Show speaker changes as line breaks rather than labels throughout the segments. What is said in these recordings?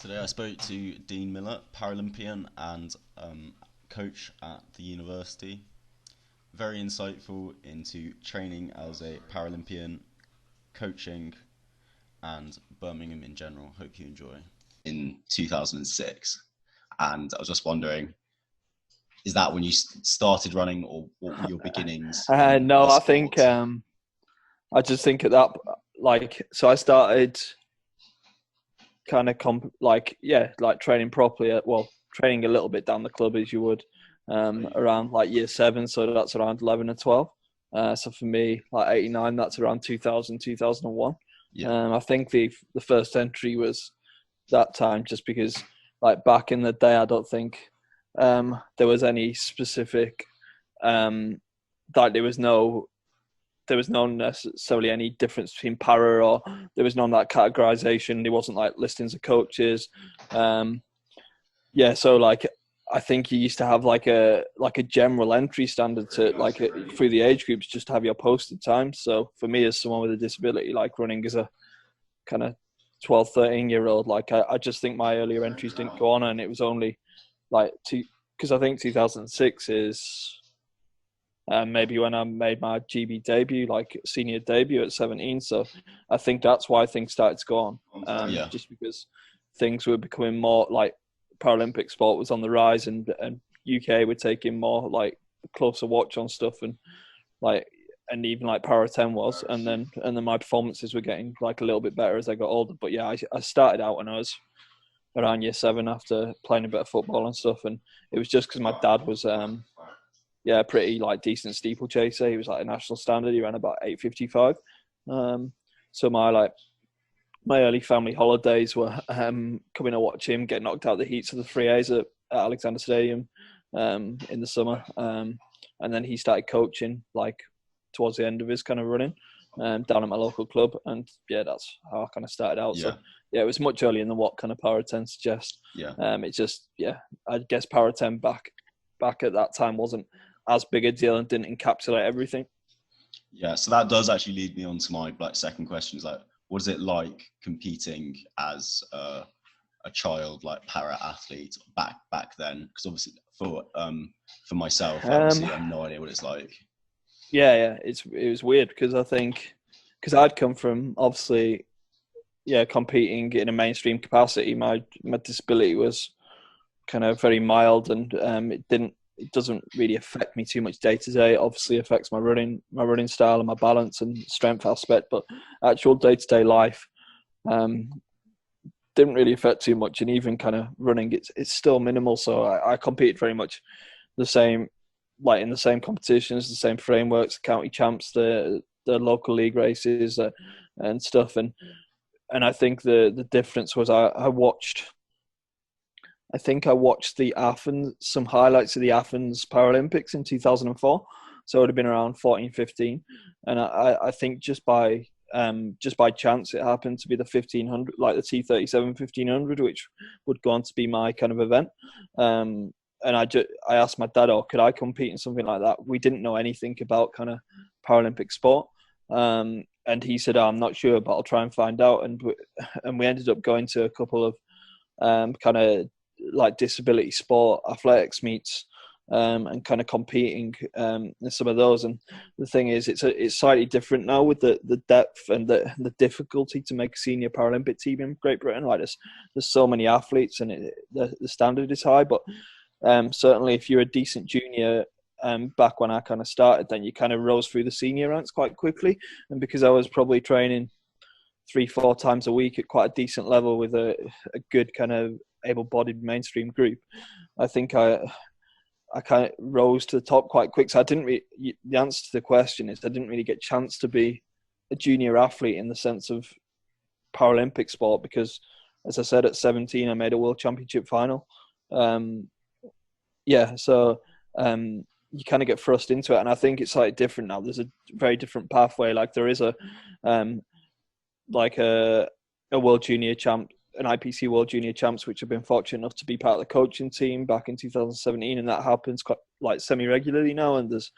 Today I spoke to Dean Miller, Paralympian and coach at the university. Very insightful into training as a Paralympian, coaching, and Birmingham in general. Hope you enjoy. In 2006, and I was just wondering, is that when you started running, or what were your beginnings?
No, I think I just think at that so I started kind of training properly training a little bit down the club as you would around like year 7, so that's around 11 and 12. So for me, like 89, that's around 2000, 2001. I think the first entry was that time, just because like back in the day, I don't think there was any specific there was no necessarily any difference between para, or there was none that categorization. There wasn't like listings of coaches. So like I think you used to have like a general entry standard to through the age groups, just to have your posted times. So for me, as someone with a disability, like running as a kind of 12, 13-year-old, like I just think my earlier entries didn't go on, and it was only because I think 2006 is maybe when I made my GB debut, like senior debut at 17. So I think that's why things started to go on, just because things were becoming more like Paralympic sport was on the rise, and UK were taking more like closer watch on stuff, and even like Para 10 was, and then my performances were getting like a little bit better as I got older. But yeah, I started out when I was around year 7 after playing a bit of football and stuff, and it was just because my dad was pretty like decent steeplechaser. He was like a national standard. He ran about 8:55. So my early family holidays were coming to watch him get knocked out the heats of the 3As at Alexander Stadium in the summer, and then he started coaching like towards the end of his kind of running down at my local club, and that's how I kind of started out. So it was much earlier than what kind of Para 10 suggests. It's just I guess Para 10 back at that time wasn't as big a deal and didn't encapsulate everything.
So that does actually lead me on to my second question. Is what is it like competing as a child, like para athlete back then? Because obviously for myself, obviously I have no idea what it's like.
It was weird, because I think I'd come from obviously competing in a mainstream capacity. My disability was kind of very mild, and it doesn't really affect me too much day to day. It obviously affects my running style and my balance and strength aspect, but actual day to day life didn't really affect too much. And even kind of running, it's still minimal. So I competed very much the same, like in the same competitions, the same frameworks, the county champs, the local league races and stuff. And I think the difference was I watched some highlights of the Athens Paralympics in 2004. So it would have been around 14, 15. And I think just by chance, it happened to be the 1500, like the T37 1500, which would go on to be my kind of event. And I asked my dad, could I compete in something like that? We didn't know anything about kind of Paralympic sport. And he said, I'm not sure, but I'll try and find out. And we ended up going to a couple of kind of like disability sport athletics meets and kind of competing in some of those. And the thing is, it's slightly different now with the depth and the difficulty to make a senior Paralympic team in Great Britain. Like there's so many athletes, and the standard is high. But certainly if you're a decent junior, back when I kind of started, then you kind of rose through the senior ranks quite quickly. And because I was probably training 3-4 times a week at quite a decent level with a good kind of able-bodied mainstream group, I think I kind of rose to the top quite quick. So the answer to the question is I didn't really get a chance to be a junior athlete in the sense of Paralympic sport, because as I said, at 17 I made a world championship final. You kind of get thrust into it, and I think it's slightly different now. There's a very different pathway. Like there is a world junior champ, an IPC World Junior Champs, which have been fortunate enough to be part of the coaching team back in 2017, and that happens quite like semi-regularly now. And there's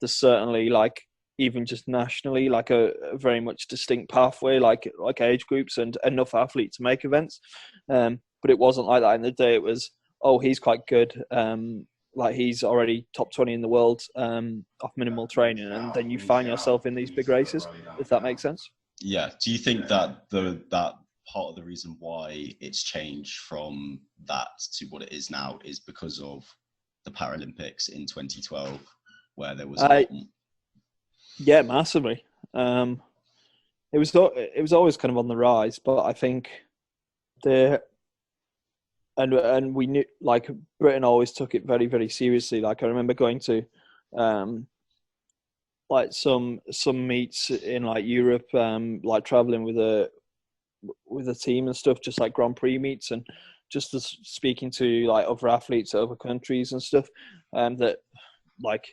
certainly like even just nationally, like a very much distinct pathway, like age groups and enough athletes to make events. But it wasn't like that in the day. It was, oh, he's quite good. Like he's already top 20 in the world off minimal training, and then you find yourself in these big races, if that makes sense.
Yeah. Do you think that that part of the reason why it's changed from that to what it is now is because of the Paralympics in 2012, where there was a lot more?
Yeah, massively. It was always kind of on the rise, but I think the and we knew, like, Britain always took it very, very seriously. Like, I remember going to like some meets in like Europe, like traveling with a team and stuff, just like Grand Prix meets, and just speaking to like other athletes, other countries and stuff. That, like,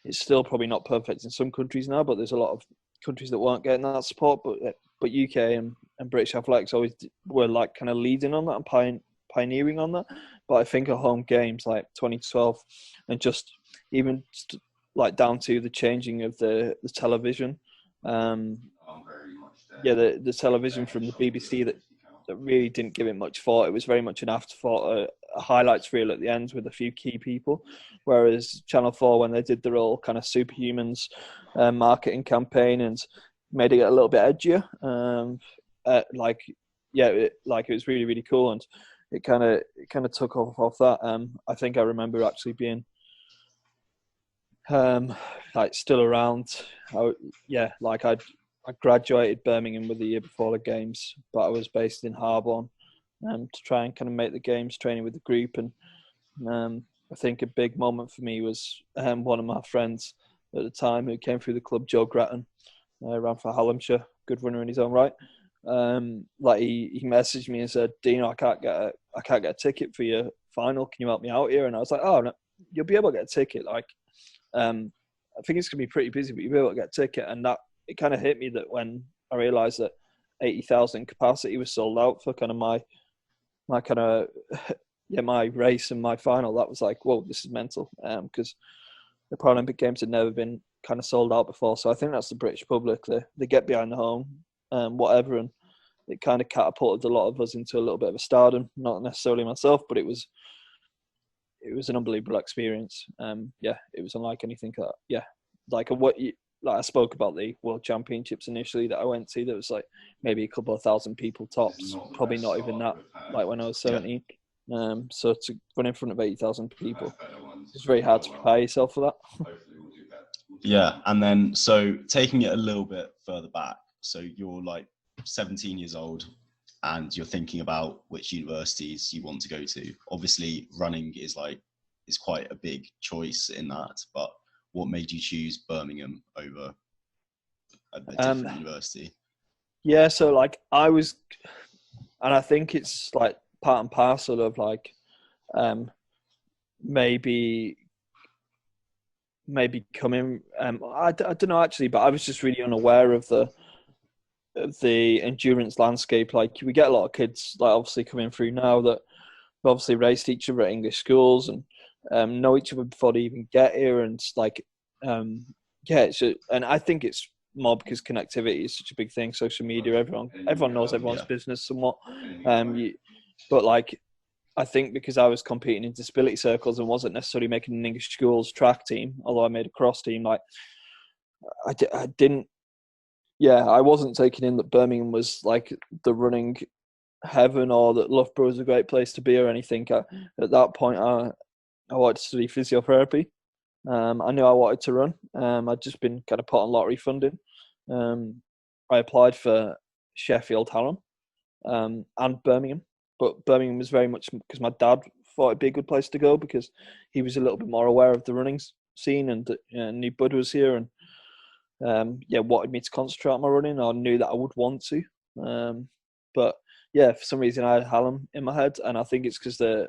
it's still probably not perfect in some countries now, but there's a lot of countries that weren't getting that support. But UK and British athletics always were like kind of leading on that and pioneering on that. But I think at home games like 2012, and just even like down to the changing of the television, the television from the BBC that really didn't give it much thought. It was very much an afterthought, a highlights reel at the end with a few key people. Whereas Channel 4, when they did their all kind of Superhumans marketing campaign and made it a little bit edgier, it was really, really cool, and it kind of took off that. I think I remember actually being like still around. I graduated Birmingham with the year before the games, but I was based in Harborne to try and kind of make the games, training with the group. And I think a big moment for me was one of my friends at the time who came through the club, Joe Grattan, ran for Hallamshire, good runner in his own right. He messaged me and said, "Dino, I can't get a ticket for your final. Can you help me out here?" And I was like, "Oh, no, you'll be able to get a ticket. Like, I think it's gonna be pretty busy, but you'll be able to get a ticket." And that, it kind of hit me that when I realised that 80,000 capacity was sold out for kind of my kind of my race and my final, that was like, whoa, this is mental. Because the Paralympic Games had never been kind of sold out before. So I think that's the British public. They get behind the home, whatever, and it kind of catapulted a lot of us into a little bit of a stardom. Not necessarily myself, but it was an unbelievable experience. It was unlike anything like I spoke about the World Championships initially that I went to. There was like maybe a couple of thousand people tops, probably not even that. Like when I was 17. So to run in front of 80,000 people, it's very hard to prepare yourself for that.
Yeah, and then so taking it a little bit further back, so you're like 17 years old and you're thinking about which universities you want to go to. Obviously, running is quite a big choice in that, but what made you choose Birmingham over a different university?
Yeah, so like I was, and I think it's like part and parcel of like maybe coming. I don't know actually, but I was just really unaware of the endurance landscape. Like, we get a lot of kids like obviously coming through now that obviously raced each other at English schools and know each other before they even get here, and like and I think it's more because connectivity is such a big thing. Social media, everyone knows everyone's business somewhat. But like, I think because I was competing in disability circles and wasn't necessarily making an English schools track team, although I made a cross team, like I didn't. Yeah, I wasn't taking in that Birmingham was like the running heaven, or that Loughborough was a great place to be or anything. At that point, I wanted to study physiotherapy. I knew I wanted to run. I'd just been kind of put on lottery funding. I applied for Sheffield, Hallam, and Birmingham. But Birmingham was very much because my dad thought it'd be a good place to go because he was a little bit more aware of the running scene and knew Bud was here and wanted me to concentrate on my running. I knew that I would want to. But yeah, for some reason I had Hallam in my head, and I think it's because the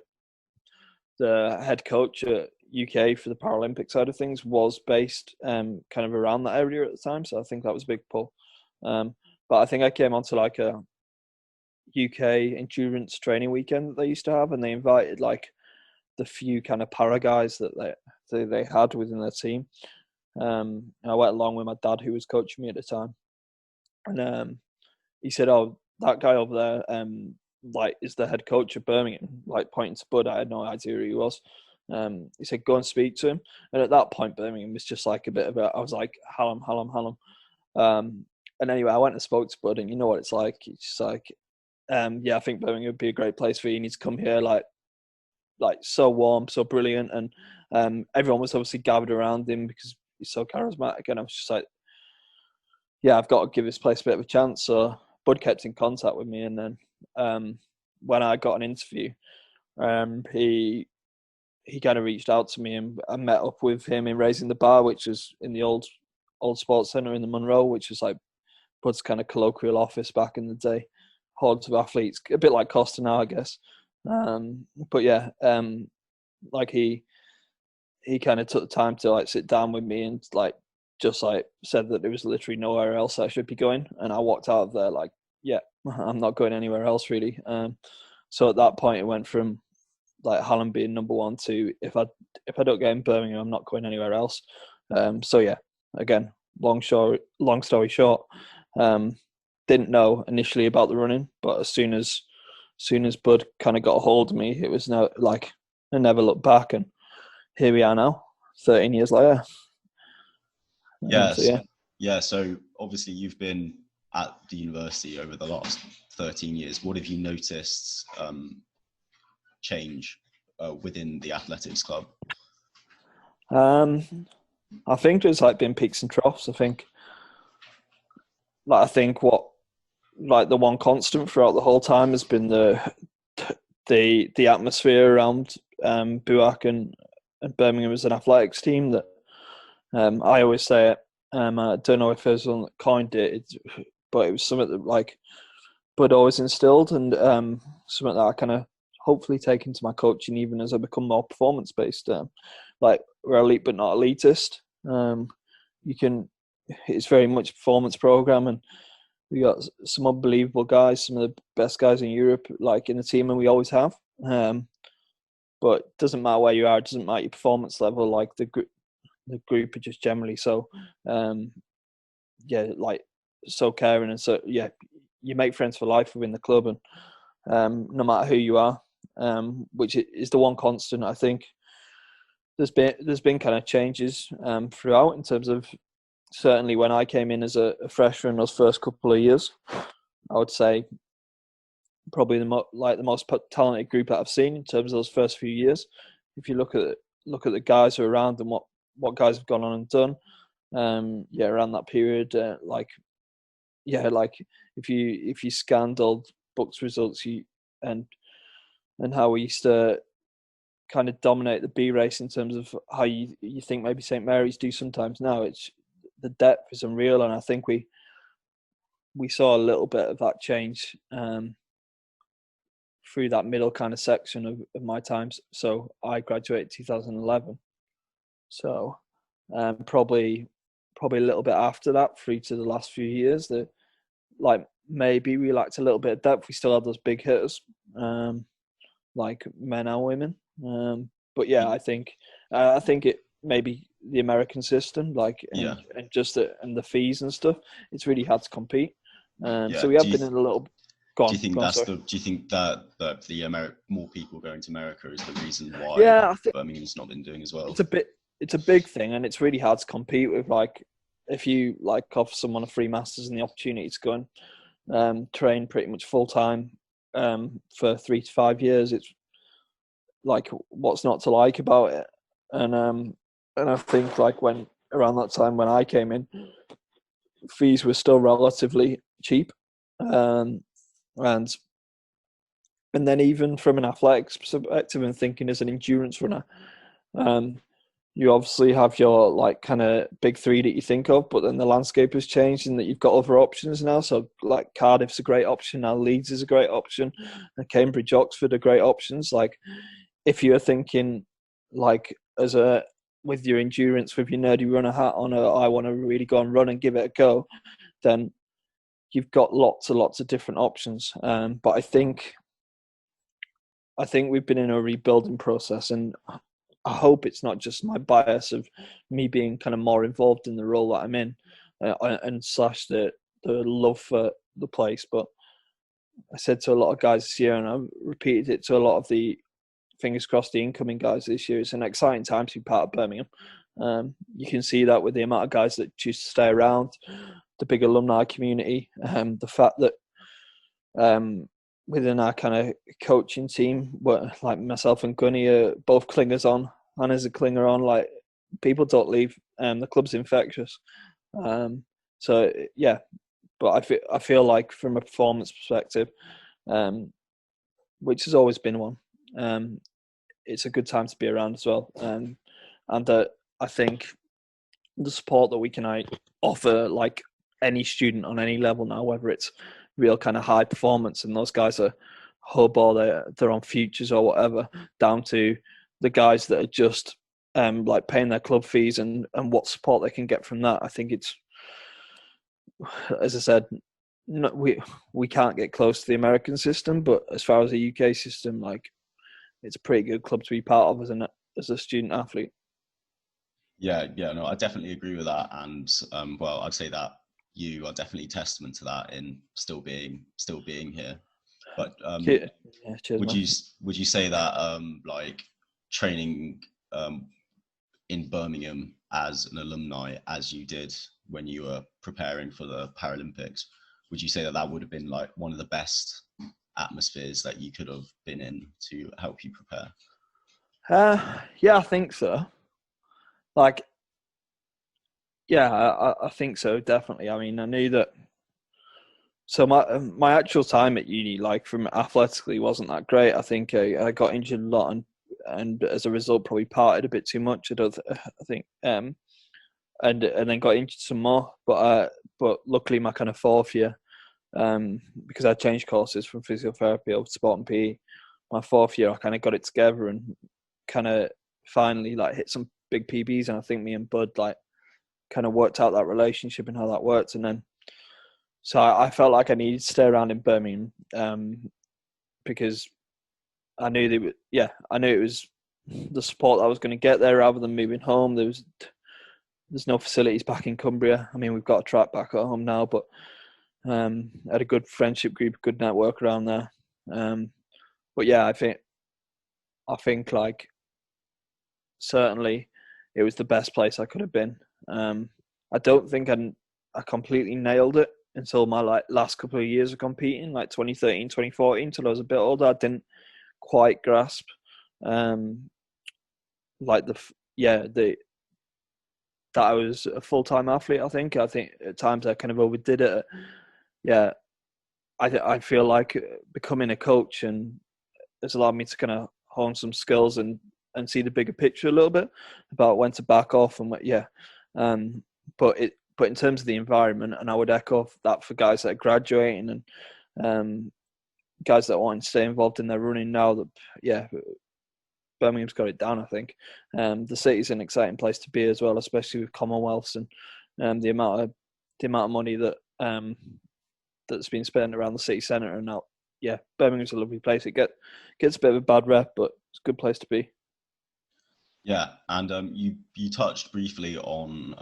head coach at UK for the Paralympic side of things was based kind of around that area at the time, so I think that was a big pull. But I think I came onto like a UK endurance training weekend that they used to have, and they invited like the few kind of para guys that they had within their team. And I went along with my dad, who was coaching me at the time, and he said, "Oh, that guy over there, like, is the head coach of Birmingham," like pointing to Bud. I had no idea who he was. He said, "Go and speak to him." And at that point, Birmingham was just like a bit of a. I was like, "Hallam, Hallam, Hallam." And anyway, I went and spoke to Bud, and you know what it's like. It's just like, yeah, I think Birmingham would be a great place for you. You need to come here, like so warm, so brilliant, and everyone was obviously gathered around him because he's so charismatic. And I was just like, yeah, I've got to give this place a bit of a chance. So Bud kept in contact with me, and then when I got an interview, he kind of reached out to me, and I met up with him in Raising the Bar, which was in the old sports centre in the Monroe, which was like Bud's kind of colloquial office back in the day. Hordes of athletes, a bit like Costa now, I guess. But yeah, like he kind of took the time to like sit down with me and like just like said that there was literally nowhere else I should be going, and I walked out of there like, yeah, I'm not going anywhere else really. So at that point, it went from like Hallam being number one to if I don't get in Birmingham, I'm not going anywhere else. So yeah, again, long story short, didn't know initially about the running, but as soon as Bud kind of got a hold of me, it was no like I never looked back, and here we are now, 13 years later.
Yes.
So yeah.
Yeah. So obviously you've been at the university over the last 13 years. What have you noticed change within the athletics club?
I think there's like been peaks and troughs. I think what like the one constant throughout the whole time has been the atmosphere around Buac and Birmingham as an athletics team. That I always say it. I don't know if there's someone that coined it, but it was something that like Bud always instilled, and something that I kind of hopefully take into my coaching even as I become more performance based. Like we're elite but not elitist. It's very much a performance program, and we got some unbelievable guys, some of the best guys in Europe, like in the team, and we always have. But it doesn't matter where you are, it doesn't matter your performance level. Like the group are just generally so, yeah, like so caring, and so yeah, you make friends for life within the club, and no matter who you are, which is the one constant. I think there's been kind of changes throughout in terms of certainly when I came in as a freshman those first couple of years, I would say probably the most talented group that I've seen in terms of those first few years. If you look at the guys who are around and what guys have gone on and done, yeah, around that period, like if you scanned old books results, and how we used to kind of dominate the B race in terms of how you think maybe St Mary's do sometimes now. It's the depth is unreal, and I think we saw a little bit of that change through that middle kind of section of my times. So I graduated 2011. So probably a little bit after that, through to the last few years, that like maybe we lacked a little bit of depth. We still had those big hitters, like men and women. But yeah, I think it maybe the American system, like and just and the fees and stuff. It's really hard to compete. So we have been in a little. Do you think
that the more people going to America is the reason why Birmingham's not been doing as well?
It's a big thing, and it's really hard to compete with. Like if you like offer someone a free masters and the opportunity to go and train pretty much full time for 3 to 5 years, it's like what's not to like about it. And I think like when around that time when I came in, fees were still relatively cheap, and then even from an athletics perspective and thinking as an endurance runner, you obviously have your like kind of big three that you think of, but then the landscape has changed and that you've got other options now. So like Cardiff's a great option now, Leeds is a great option, and Cambridge, Oxford are great options. Like if you're thinking like with your endurance, with your nerdy runner hat on, I want to really go and run and give it a go, then you've got lots of different options. But I think we've been in a rebuilding process, and I hope it's not just my bias of me being kind of more involved in the role that I'm in, and slash the love for the place. But I said to a lot of guys this year, and I repeated it to a lot of the, fingers crossed, the incoming guys this year. It's an exciting time to be part of Birmingham. You can see that with the amount of guys that choose to stay around, the big alumni community, the fact that within our kind of coaching team, like myself and Gunny are both clingers on. Hannah's a clinger on. Like, people don't leave. The club's infectious. So yeah, but I feel like from a performance perspective, which has always been one, it's a good time to be around as well. And I think the support that we can offer, like any student on any level now, whether it's real kind of high performance and those guys are hub or they're on futures or whatever, down to the guys that are just like paying their club fees and what support they can get from that. I think it's, as I said, we can't get close to the American system, but as far as the UK system, like, it's a pretty good club to be part of as a student athlete.
Yeah, no, I definitely agree with that, and well, I'd say that you are definitely testament to that in still being here. But
Yeah, cheers,
would you say that like training in Birmingham as an alumni, as you did when you were preparing for the Paralympics, would you say that would have been like one of the best atmospheres that you could have been in to help you prepare?
Yeah, I think so. Like, yeah, I think so, definitely. I mean, I knew that. So my actual time at uni, like, from athletically, wasn't that great. I think I got injured a lot, and as a result, probably partied a bit too much. I think, and then got injured some more. But luckily, my kind of fourth year, because I changed courses from physiotherapy over to sport and PE. My fourth year, I kind of got it together and kind of finally like hit some big PBs, and I think me and Bud like kind of worked out that relationship and how that works. And then, so I felt like I needed to stay around in Birmingham, because I knew it was the support I was going to get there rather than moving home. There's no facilities back in Cumbria. I mean, we've got a track back at home now, but I had a good friendship group, good network around there. But yeah, I think like, certainly it was the best place I could have been. I don't think I completely nailed it until my like last couple of years of competing, like 2013, 2014, till I was a bit older. I didn't quite grasp like that I was a full-time athlete. I think at times I kind of overdid it. Yeah, I feel like becoming a coach and has allowed me to kind of hone some skills and see the bigger picture a little bit about when to back off and what. Yeah, but in terms of the environment, and I would echo that for guys that are graduating and guys that want to stay involved in their running now. That, yeah, Birmingham's got it down. I think the city's an exciting place to be as well, especially with Commonwealths and the amount of money that that's been spent around the city centre. And now, yeah, Birmingham's a lovely place. It gets a bit of a bad rep, but it's a good place to be.
Yeah, and you touched briefly on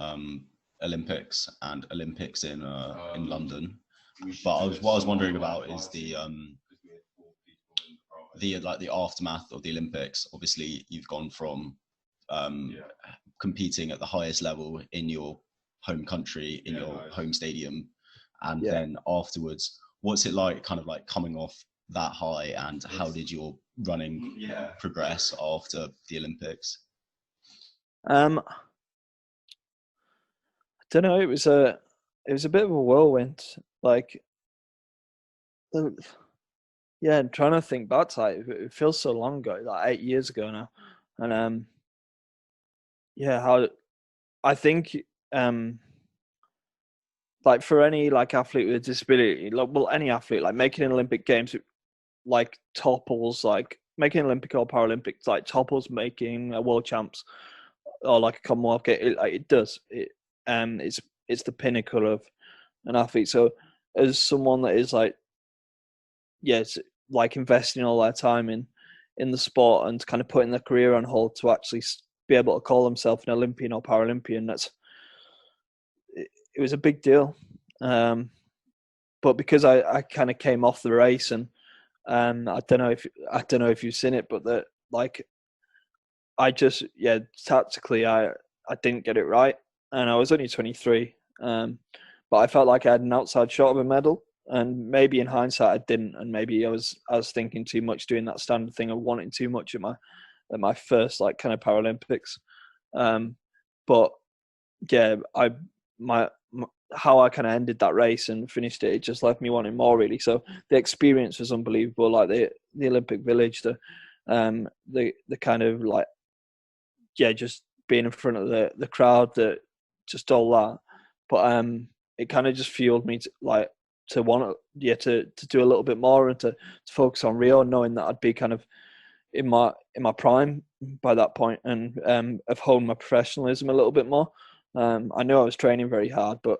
Olympics and Olympics in London, but what I was wondering about is the aftermath of the Olympics. Obviously, you've gone from competing at the highest level in your home country, in your home stadium, and then afterwards, what's it like, kind of like coming off that high, and how did your running progress after the Olympics?
I don't know. It was a bit of a whirlwind. Like, yeah, trying to think back to it feels so long ago, like 8 years ago now, and how I think like for any like athlete with a disability, like, well, any athlete, like making an Olympic Games, like topples, like making Olympic or Paralympics, like topples making a world champs or like a Commonwealth game. It does. It's the pinnacle of an athlete. So as someone that is like, yes, like investing all their time in in the sport and kind of putting their career on hold to actually be able to call themselves an Olympian or Paralympian. It was a big deal. But because I kind of came off the race, and I don't know if you've seen it, but that like I just tactically I didn't get it right, and I was only 23, but I felt like I had an outside shot of a medal, and maybe in hindsight I didn't, and maybe I was thinking too much, doing that standard thing of wanting too much at my first like kind of Paralympics, but yeah, how I kind of ended that race and finished it just left me wanting more, really. So the experience was unbelievable, like the Olympic Village, the kind of like, just being in front of the crowd, just all that. But it kind of just fueled me to want to do a little bit more and to focus on Rio, knowing that I'd be kind of in my prime by that point, and have honed my professionalism a little bit more. I knew I was training very hard, but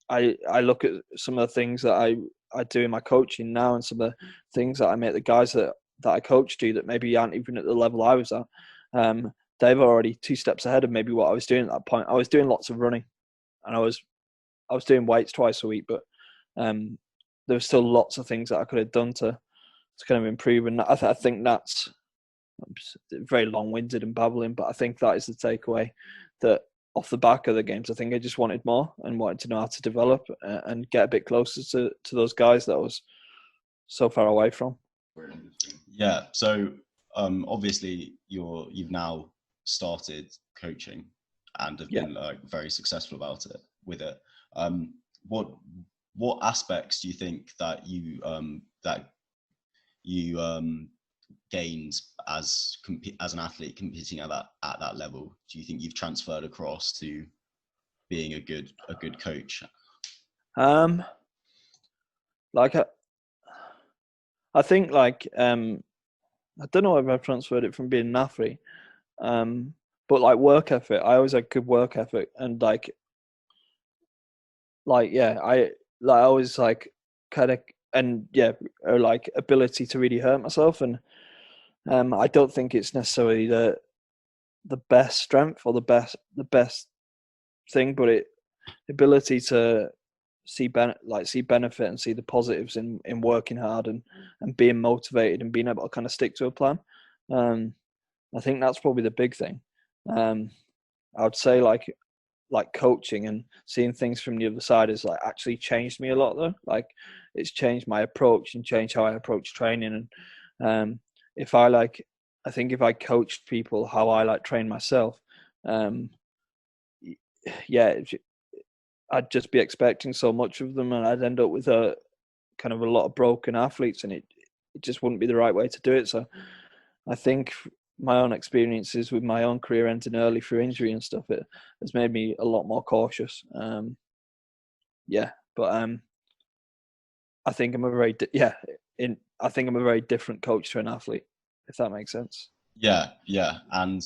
I look at some of the things that I do in my coaching now, and some of the things that I make the guys that I coach do that maybe aren't even at the level I was at. They've already 2 steps ahead of maybe what I was doing at that point. I was doing lots of running, and I was doing weights twice a week, but there were still lots of things that I could have done to kind of improve. And I think that's very long-winded and babbling, but I think that is the takeaway, that off the back of the games, I think I just wanted more and wanted to know how to develop and get a bit closer to those guys that I was so far away from.
Yeah. So obviously you've now started coaching and have been like very successful with it. What aspects do you think that you gained as an athlete competing at that level? Do you think you've transferred across to being a good coach?
I think I don't know if I've transferred it from being an athlete, but like work ethic, I always had good work ethic, and I always like kind of, and like ability to really hurt myself. And I don't think it's necessarily the best strength or the best thing, but the ability to see benefit and see the positives in working hard and being motivated and being able to kind of stick to a plan. I think that's probably the big thing. I would say like coaching and seeing things from the other side has like actually changed me a lot, though. Like it's changed my approach and changed how I approach training. And I think if I coached people how I like train myself, I'd just be expecting so much of them, and I'd end up with a kind of a lot of broken athletes, and it just wouldn't be the right way to do it. So I think my own experiences with my own career ending early through injury and stuff, it has made me a lot more cautious. But I think I'm a very different coach to an athlete, if that makes sense.
Yeah, and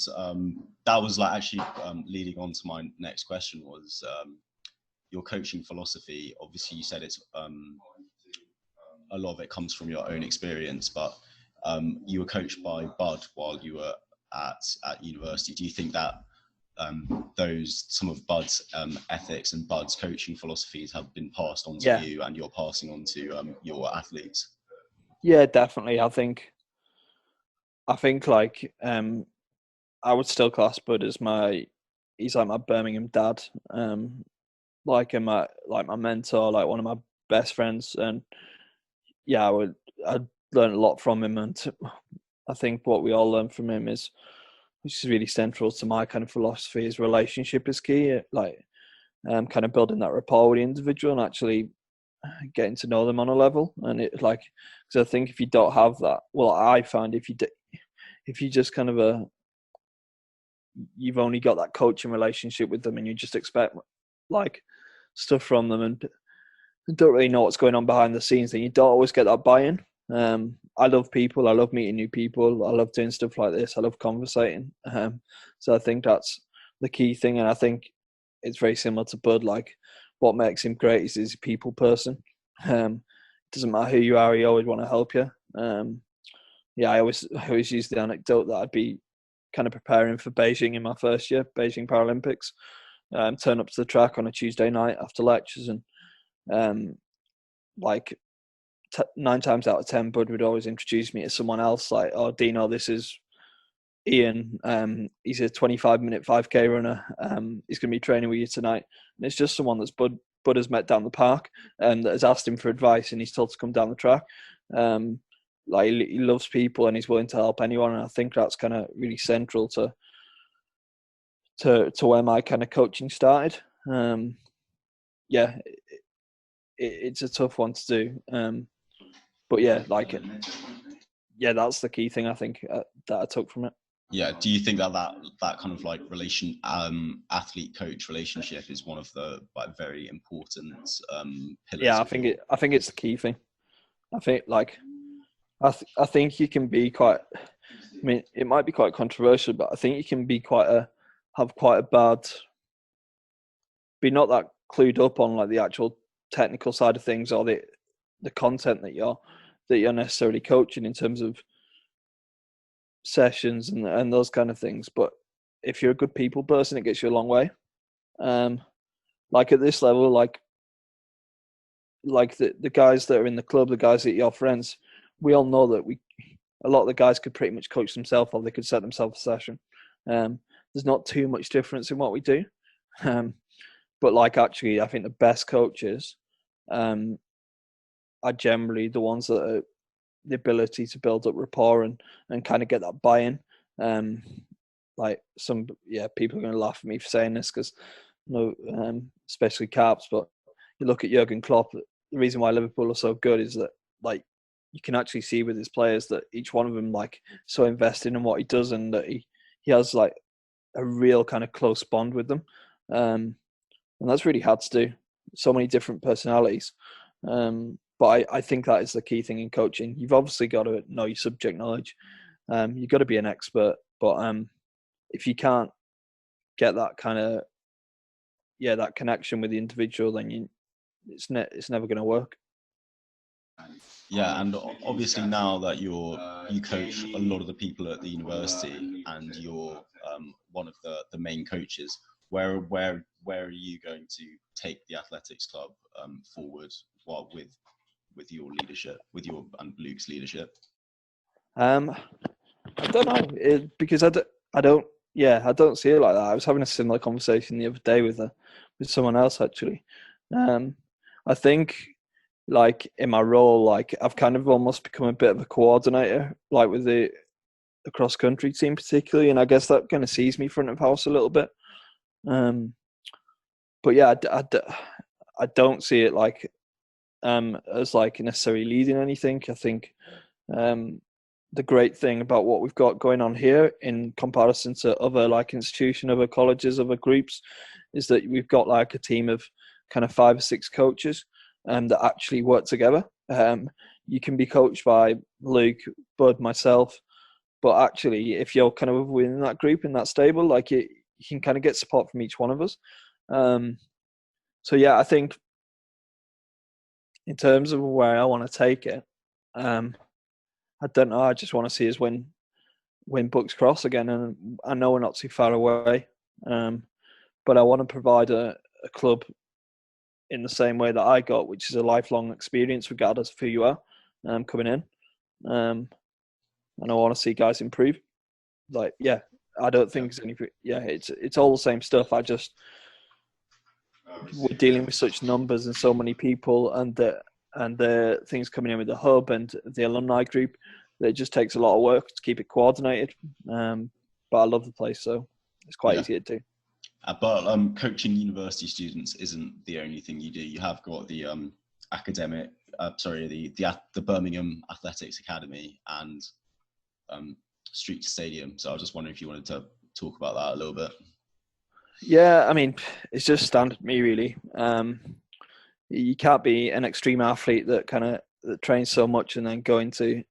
that was like actually leading on to my next question was your coaching philosophy. Obviously, you said it's a lot of it comes from your own experience, but you were coached by Bud while you were at university. Do you think that some of Bud's ethics and Bud's coaching philosophies have been passed on to you, and you're passing on to your athletes?
Yeah, definitely. I think like I would still class Bud as he's like my Birmingham dad, like my mentor, like one of my best friends, and I'd learn a lot from him, and I think what we all learn from him which is really central to my kind of philosophy, is relationship is key. Like kind of building that rapport with the individual and actually getting to know them on a level. And it like, because I think if you don't have that, well, I find if you just kind of you've only got that coaching relationship with them and you just expect like stuff from them and don't really know what's going on behind the scenes, then you don't always get that buy-in. I love people. I love meeting new people. I love doing stuff like this. I love conversating. So I think that's the key thing. And I think it's very similar to Bud. Like what makes him great is he's a people person. Doesn't matter who you are, he always want to help you. I always use the anecdote that I'd be kind of preparing for Beijing in my first year, Beijing Paralympics. Turn up to the track on a Tuesday night after lectures, and like 9 times out of 10, Bud would always introduce me to someone else. Like, oh, Dino, this is Ian. He's a 25-minute 5K runner. He's going to be training with you tonight. And it's just someone that's Bud has met down the park and that has asked him for advice, and he's told to come down the track. Like, he loves people and he's willing to help anyone. And I think that's kind of really central to where my kind of coaching started. It's a tough one to do. But yeah, like, that's the key thing I think that I took from it.
Yeah. Do you think that kind of like athlete coach relationship is one of the like very important pillars?
Yeah, I think it's the key thing. I think like I think you can be quite. I mean, it might be quite controversial, but I think you can be have quite a bad, be not that clued up on like the actual technical side of things or the content that you're necessarily coaching in terms of sessions and those kind of things. But if you're a good people person, it gets you a long way. Like at this level, like the guys that are in the club, the guys that are your friends, we all know that a lot of the guys could pretty much coach themselves, or they could set themselves a session. There's not too much difference in what we do. But like, actually, I think the best coaches are generally the ones that are the ability to build up rapport and kind of get that buy-in. Like people are going to laugh at me for saying this because, especially Carps, but you look at Jurgen Klopp, the reason why Liverpool are so good is that like you can actually see with his players that each one of them like so invested in what he does, and that he has like a real kind of close bond with them. And that's really hard to do. So many different personalities. But I think that is the key thing in coaching. You've obviously got to know your subject knowledge. You've got to be an expert. But if you can't get that kind of, that connection with the individual, then it's never going to work.
Yeah, and obviously now that you coach a lot of the people at the university, and you're one of the main coaches, where are you going to take the athletics club forward with your leadership, with your and Luke's leadership?
I don't know, because I don't see it like that. I was having a similar conversation the other day with someone else actually. I think like in my role, like I've kind of almost become a bit of a coordinator, like with the cross country team particularly, and I guess that kind of sees me front of house a little bit. But yeah, I don't see it like as like necessarily leading anything. I think the great thing about what we've got going on here in comparison to other like institutions, other colleges, other groups, is that we've got like a team of kind of 5 or 6 coaches that actually work together. You can be coached by Luke, Bud, myself, but actually if you're kind of within that group, in that stable, like you can kind of get support from each one of us. So yeah, I think in terms of where I want to take it, I don't know. I just want to see us win Bucks Cross again, and I know we're not too far away. But I want to provide a club in the same way that I got, which is a lifelong experience, regardless of who you are coming in. And I want to see guys improve. Like, yeah, I don't think it's anything. Yeah, it's all the same stuff. We're dealing with such numbers and so many people, and the things coming in with the hub and the alumni group, that it just takes a lot of work to keep it coordinated. But I love the place, so it's quite easy to do.
But coaching university students isn't the only thing you do. You have got the the Birmingham Athletics Academy and Street Stadium. So I was just wondering if you wanted to talk about that a little bit.
Yeah, I mean, it's just standard me really. You can't be an extreme athlete that trains so much and then go into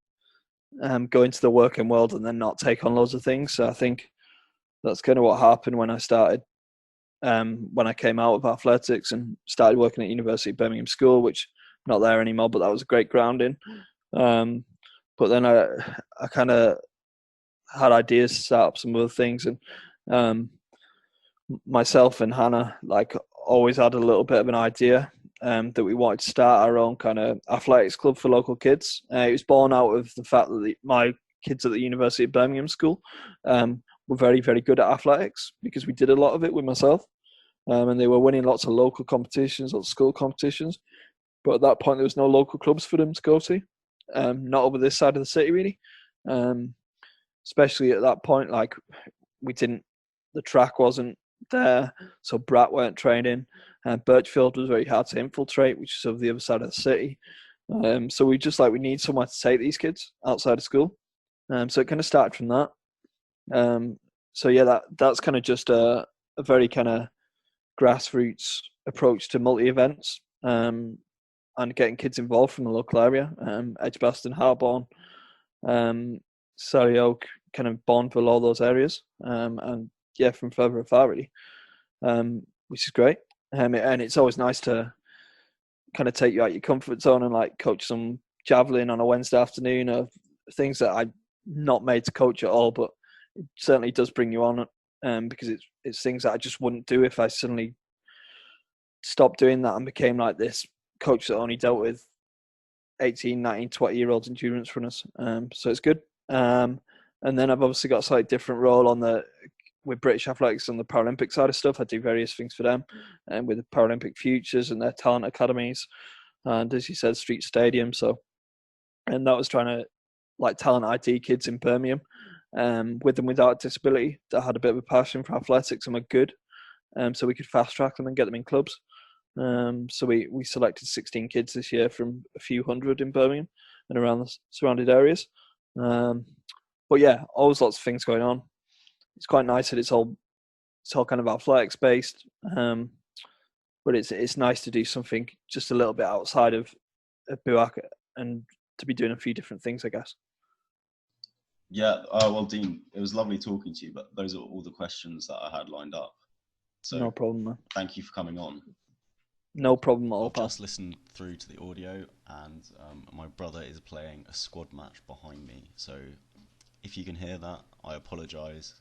the working world and then not take on loads of things. So I think that's kind of what happened when I started. When I came out of athletics and started working at University of Birmingham School, which I'm not there anymore, but that was a great grounding. But but then I kind of had ideas to start up some other things, and myself and Hannah like always had a little bit of an idea that we wanted to start our own kind of athletics club for local kids. It was born out of the fact that my kids at the University of Birmingham school were very, very good at athletics because we did a lot of it with myself. And they were winning lots of local competitions, lots of school competitions. But at that point, there was no local clubs for them to go to, not over this side of the city, really. Especially at that point, like the track wasn't there, so Brat weren't training. Birchfield was very hard to infiltrate, which is over the other side of the city. So we need somewhere to take these kids outside of school. So it kind of started from that. So yeah, that's kind of just a very kind of grassroots approach to multi-events and getting kids involved from the local area. Edgbaston, Harborne, Surrey Oak, kind of Bourneville, all those areas. And yeah, from further afar really, which is great. And it's always nice to kind of take you out your comfort zone and like coach some javelin on a Wednesday afternoon, or things that I'm not made to coach at all, but it certainly does bring you on, because it's things that I just wouldn't do if I suddenly stopped doing that and became like this coach that only dealt with 18, 19, 20-year-olds endurance runners. So it's good. And then I've obviously got a slightly different role with British Athletics on the Paralympic side of stuff. I do various things for them, and with the Paralympic Futures and their talent academies, and as you said, Street Stadium. And that was trying to like talent ID kids in Birmingham, with and without disability that had a bit of a passion for athletics and were good, so we could fast track them and get them in clubs. So we selected 16 kids this year from a few hundred in Birmingham and around the surrounded areas. But yeah, always lots of things going on. It's quite nice that it's all kind of athletics based, but it's nice to do something just a little bit outside of BUAC and to be doing a few different things, I guess.
Yeah, well, Dean, it was lovely talking to you, but those are all the questions that I had lined up. So
no problem, man.
Thank you for coming on.
No problem at all,
I've just listened through to the audio, and my brother is playing a squad match behind me. So if you can hear that, I apologise.